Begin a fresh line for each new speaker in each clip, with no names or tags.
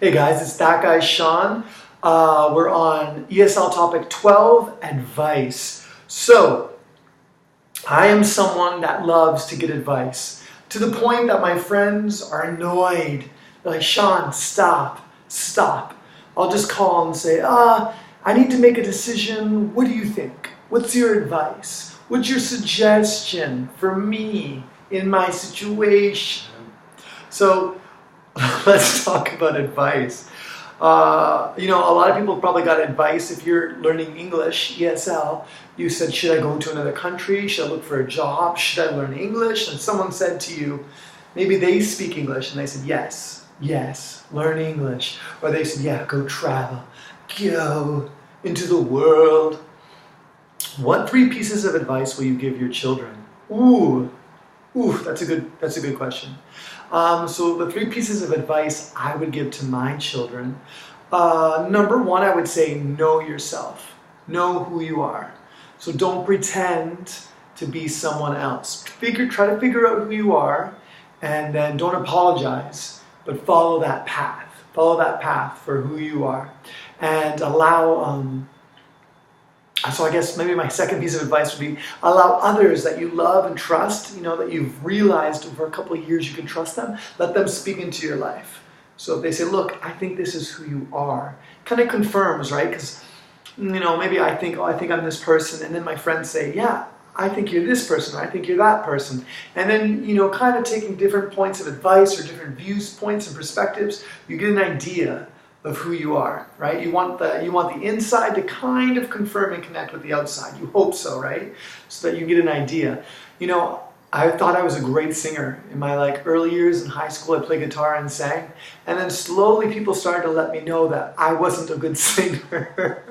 Hey guys, it's that guy Shawn. We're on ESL topic 12, advice. So, I am someone that loves to get advice to the point that my friends are annoyed. They're like, Shawn, stop. I'll just call and say, I need to make a decision. What do you think? What's your advice? What's your suggestion for me in my situation? So, let's talk about advice. A lot of people probably got advice if you're learning English, ESL. You said, should I go to another country? Should I look for a job? Should I learn English? And someone said to you, maybe they speak English, and they said, yes, learn English. Or they said, yeah, go travel, go into the world. What 3 pieces of advice will you give your children? Ooh, that's a good question. So the 3 pieces of advice I would give to my children. Number 1, I would say know yourself. Know who you are. So don't pretend to be someone else. Try to figure out who you are, and then don't apologize, but follow that path. Follow that path for who you are. And allow so I guess maybe my second piece of advice would be allow others that you love and trust, that you've realized over a couple of years you can trust them, let them speak into your life. So if they say, look, I think this is who you are, kind of confirms, right? Because, maybe I think I'm this person, and then my friends say, yeah, I think you're this person, or I think you're that person. And then, kind of taking different points of advice or different viewpoints and perspectives, you get an idea of who you are, right? You want the inside to kind of confirm and connect with the outside. You hope so, right? So that you get an idea. I thought I was a great singer. In my early years in high school, I played guitar and sang. And then slowly people started to let me know that I wasn't a good singer.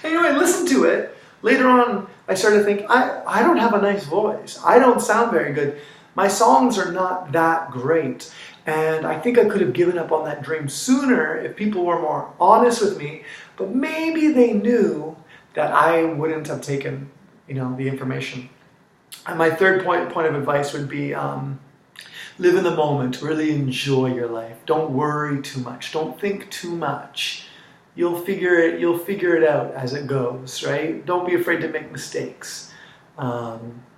Anyway, I listened to it. Later on, I started to think, I don't have a nice voice. I don't sound very good. My songs are not that great. And I think I could have given up on that dream sooner if people were more honest with me, but maybe they knew that I wouldn't have taken, the information. And my third point of advice would be live in the moment, really enjoy your life. Don't worry too much. Don't think too much. You'll figure it out as it goes, right? Don't be afraid to make mistakes.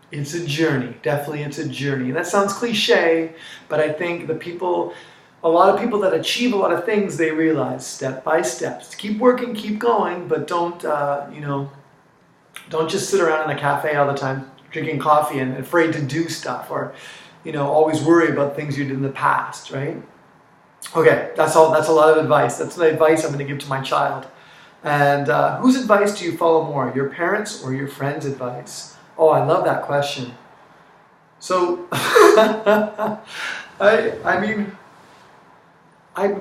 It's a journey. Definitely it's a journey. And that sounds cliche, but I think a lot of people that achieve a lot of things, they realize step by step. Keep working, keep going, but don't just sit around in a cafe all the time drinking coffee and afraid to do stuff, or, always worry about things you did in the past, right? Okay, that's a lot of advice. That's the advice I'm going to give to my child. And whose advice do you follow more, your parents or your friends' advice? Oh, I love that question. So,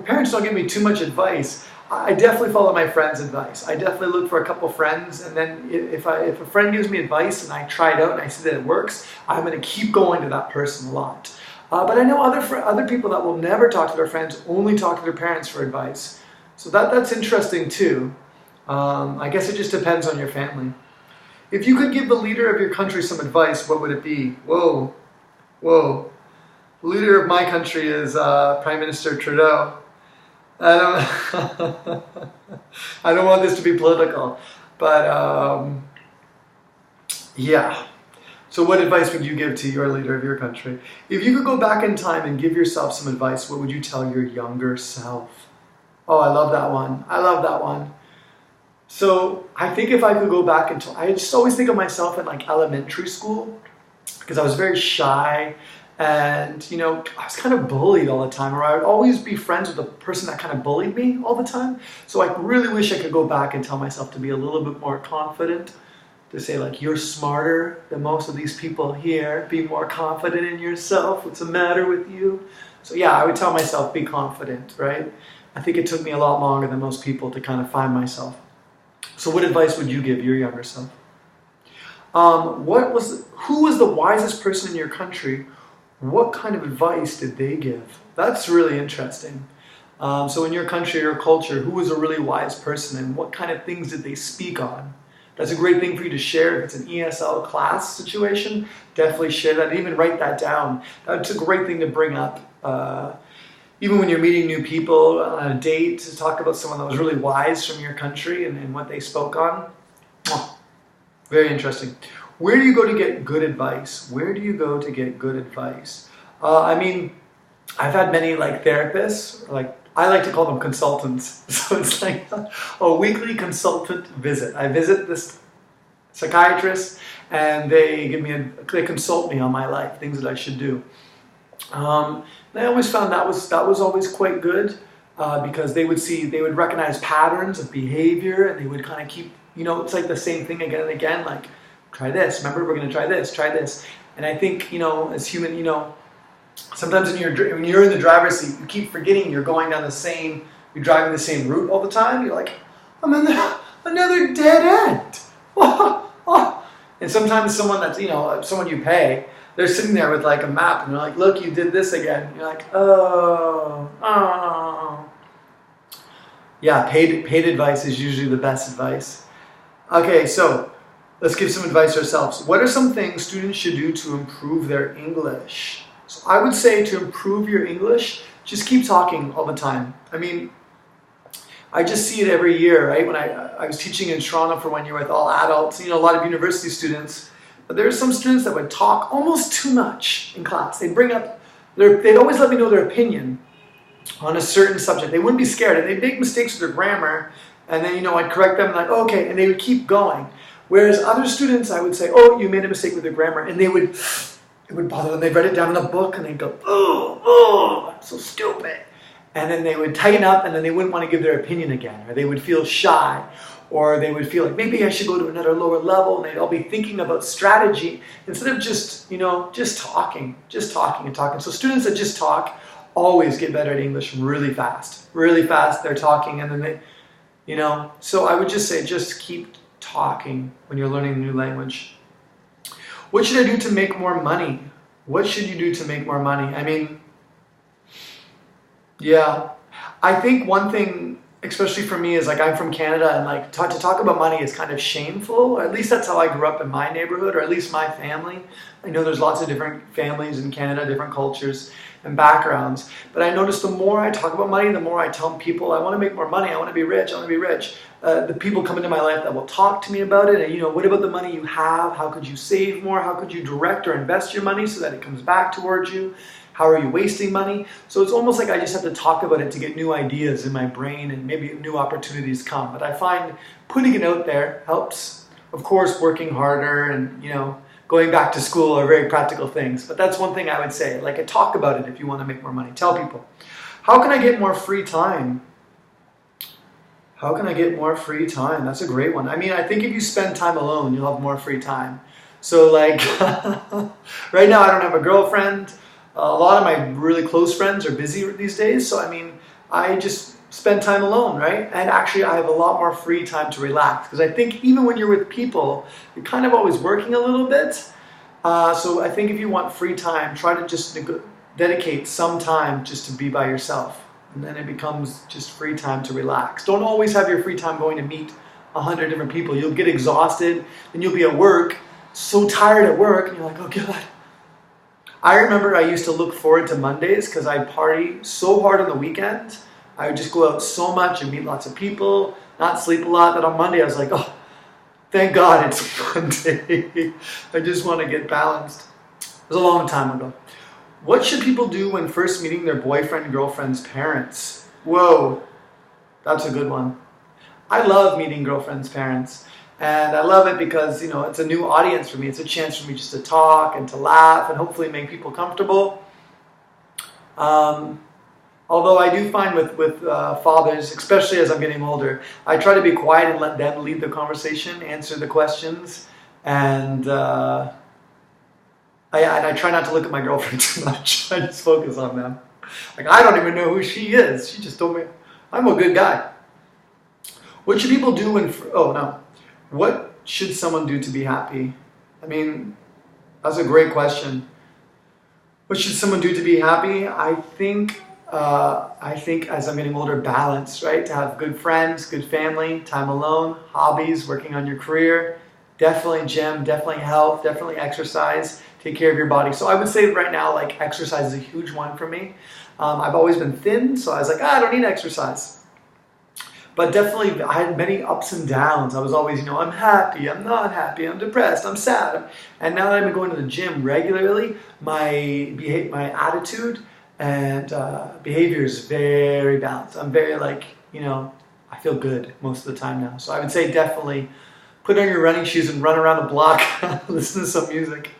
parents don't give me too much advice. I definitely follow my friends' advice. I definitely look for a couple friends, and then if a friend gives me advice and I try it out and I see that it works, I'm going to keep going to that person a lot. But I know other people that will never talk to their friends, only talk to their parents for advice. So that's interesting too. I guess it just depends on your family. If you could give the leader of your country some advice, what would it be? Whoa. The leader of my country is Prime Minister Trudeau. I don't want this to be political, but yeah. So what advice would you give to your leader of your country? If you could go back in time and give yourself some advice, what would you tell your younger self? Oh, I love that one. So I think if I could go back I just always think of myself in elementary school, because I was very shy, and I was kind of bullied all the time, or I would always be friends with the person that kind of bullied me all the time. So I really wish I could go back and tell myself to be a little bit more confident, to say you're smarter than most of these people here, be more confident in yourself, what's the matter with you? So yeah, I would tell myself, be confident, right? I think it took me a lot longer than most people to kind of find myself. So what advice would you give your younger self? Who was the wisest person in your country? What kind of advice did they give? That's really interesting. So in your country or culture, who was a really wise person, and what kind of things did they speak on? That's a great thing for you to share. If it's an ESL class situation, definitely share that. Even write that down. That's a great thing to bring up even when you're meeting new people on a date, to talk about someone that was really wise from your country and what they spoke on. Very interesting. Where do you go to get good advice? Where do you go to get good advice? I mean, I've had many like therapists, like I like to call them consultants. So it's like a weekly consultant visit. I visit this psychiatrist and they consult me on my life, things that I should do. And I always found that was always quite good because they would recognize patterns of behavior and they would kind of keep, it's like the same thing again and again, like try this, remember we're going to try this. And I think, as human, sometimes when you're in the driver's seat, you keep forgetting you're driving the same route all the time. You're like, I'm in another dead end. And sometimes someone that's, someone you pay, they're sitting there with like a map and they're like, look, you did this again. You're like, oh. Yeah, paid advice is usually the best advice. Okay, so let's give some advice ourselves. What are some things students should do to improve their English? So I would say to improve your English, just keep talking all the time. I mean, I just see it every year, right? When I was teaching in Toronto for 1 year with all adults, a lot of university students, but there are some students that would talk almost too much in class. They'd always let me know their opinion on a certain subject. They wouldn't be scared, and they'd make mistakes with their grammar, and then, I'd correct them, like, okay, and they would keep going. Whereas other students, I would say, oh, you made a mistake with your grammar, and it would bother them. They'd write it down in a book, and they'd go, oh, I'm so stupid. And then they would tighten up, and then they wouldn't want to give their opinion again, or they would feel shy, or they would feel like maybe I should go to another lower level, and they'd all be thinking about strategy instead of just talking. So students that just talk always get better at English really fast. Really fast, they're talking, and then they, so I would just say just keep talking when you're learning a new language. What should I do to make more money? What should you do to make more money? I mean, yeah, I think one thing, especially for me, is like I'm from Canada, and like to talk about money is kind of shameful. Or at least that's how I grew up in my neighborhood, or at least my family. I know there's lots of different families in Canada, different cultures and backgrounds. But I notice the more I talk about money, the more I tell people I want to make more money, I want to be rich, the people come into my life that will talk to me about it. And what about the money you have? How could you save more? How could you direct or invest your money so that it comes back towards you? How are you wasting money? So it's almost like I just have to talk about it to get new ideas in my brain and maybe new opportunities come. But I find putting it out there helps. Of course, working harder and, going back to school are very practical things. But that's one thing I would say. Like, talk about it if you want to make more money. Tell people. How can I get more free time? How can I get more free time? That's a great one. I mean, I think if you spend time alone, you'll have more free time. So like, right now I don't have a girlfriend. A lot of my really close friends are busy these days. So, I mean, I just spend time alone, right? And actually I have a lot more free time to relax. Because I think even when you're with people, you're kind of always working a little bit. So I think if you want free time, try to just dedicate some time just to be by yourself. And then it becomes just free time to relax. Don't always have your free time going to meet 100 different people. You'll get exhausted, and you'll be at work, so tired at work, and you're like, oh God. I remember I used to look forward to Mondays because I'd party so hard on the weekend. I would just go out so much and meet lots of people, not sleep a lot, that on Monday I was like, oh, thank God it's Monday. I just want to get balanced. It was a long time ago. What should people do when first meeting their boyfriend, girlfriend's parents? Whoa, that's a good one. I love meeting girlfriend's parents. And I love it because, it's a new audience for me. It's a chance for me just to talk and to laugh and hopefully make people comfortable. Although I do find with fathers, especially as I'm getting older, I try to be quiet and let them lead the conversation, answer the questions, and I try not to look at my girlfriend too much. I just focus on them. Like, I don't even know who she is. She just told me I'm a good guy. What should people do what should someone do to be happy? I mean, that's a great question. What should someone do to be happy? I think as I'm getting older, balance, right? To have good friends, good family, time alone, hobbies, working on your career, definitely gym, definitely health, definitely exercise, take care of your body. So I would say right now, like, exercise is a huge one for me. I've always been thin, so I was like, I don't need exercise. But definitely, I had many ups and downs. I was always, I'm happy, I'm not happy, I'm depressed, I'm sad. And now that I've been going to the gym regularly, my attitude and behavior is very balanced. I'm very I feel good most of the time now. So I would say definitely put on your running shoes and run around the block, listen to some music.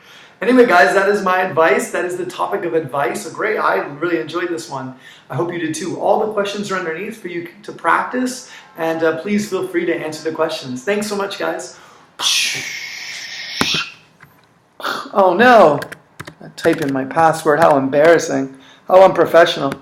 Anyway, guys, that is my advice. That is the topic of advice. So great. I really enjoyed this one. I hope you did too. All the questions are underneath for you to practice. And please feel free to answer the questions. Thanks so much, guys. Oh, no. I type in my password. How embarrassing. How unprofessional.